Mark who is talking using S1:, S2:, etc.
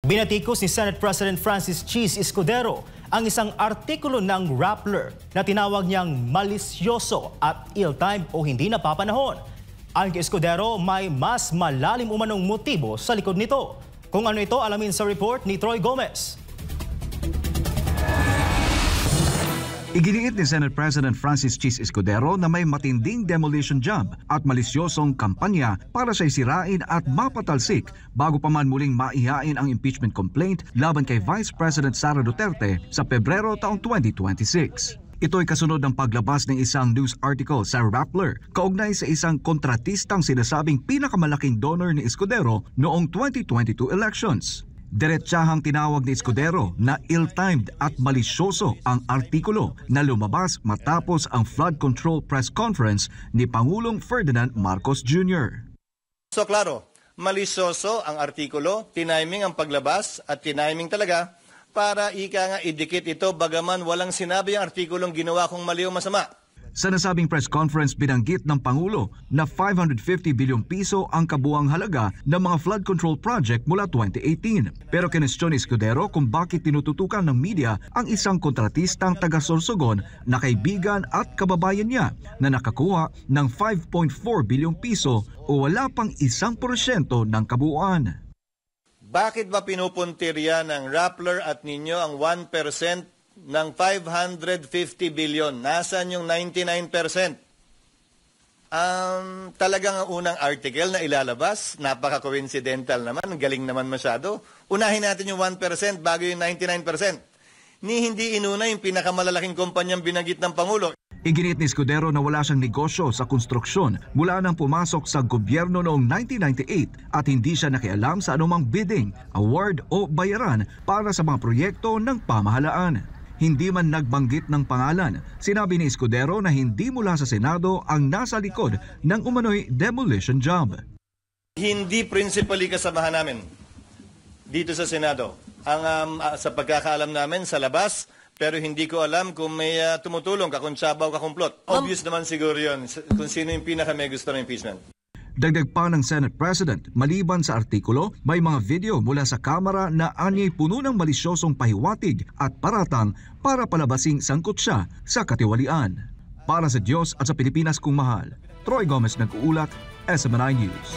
S1: Binatikos ni Senate President Francis Cheese Escudero ang isang artikulo ng Rappler na tinawag niyang malisyoso at ill-timed o hindi napapanahon. Ayon kay Escudero, may mas malalim umanong motibo sa likod nito. Kung ano ito, alamin sa report ni Troy Gomez.
S2: Iginiit ni Senate President Francis Cheese Escudero na may matinding demolition job at malisyosong kampanya para siya sirain at mapatalsik bago pa man muling maihain ang impeachment complaint laban kay Vice President Sara Duterte sa Pebrero taong 2026. Ito'y kasunod ng paglabas ng isang news article sa Rappler kaugnay sa isang kontratistang sinasabing pinakamalaking donor ni Escudero noong 2022 elections. Diretsahang tinawag ni Escudero na ill-timed at malisyoso ang artikulo na lumabas matapos ang flood control press conference ni Pangulong Ferdinand Marcos Jr.
S3: So klaro, malisyoso ang artikulo, tiniming ang paglabas at tiniming talaga para ika nga idikit ito bagaman walang sinabi ang artikulong ginawa kong mali o masama.
S2: Sa nasabing press conference, binanggit ng Pangulo na 550 bilyong piso ang kabuang halaga ng mga flood control project mula 2018. Pero kinestyon ni Escudero kung bakit tinututukan ng media ang isang kontratistang taga-Sorsogon na kaibigan at kababayan niya na nakakuha ng 5.4 bilyong piso o wala pang 1% ng kabuuan.
S3: Bakit ba pinupuntirya ng Rappler at ninyo ang 1% ng 550 billion? Nasaan yung 99%? Talagang ang unang article na ilalabas, napaka-coincidental naman, galing naman masyado. Unahin natin yung 1% bago yung 99%. Hindi inuna yung pinakamalalaking kumpanyang binanggit ng Pangulo.
S2: Iginiit ni Escudero na wala siyang negosyo sa konstruksyon mula nang pumasok sa gobyerno noong 1998 at hindi siya nakialam sa anumang bidding, award o bayaran para sa mga proyekto ng pamahalaan. Hindi man nagbanggit ng pangalan, sinabi ni Escudero na hindi mula sa Senado ang nasa likod ng umano'y demolition job.
S3: Hindi principally kasamahan namin dito sa Senado. Sa pagkakaalam namin sa labas, pero hindi ko alam kung may tumutulong, kakuntsaba o kakumplot. Obvious naman siguro yun kung sino yung may gusto ng impeachment.
S2: Dagdag pa ng Senate President, maliban sa artikulo, may mga video mula sa Kamara na anyay puno ng malisyosong pahiwatig at paratang para palabasing sangkot siya sa katiwalian. Para sa Diyos at sa Pilipinas kong mahal, Troy Gomez nag-uulat, SMNI News.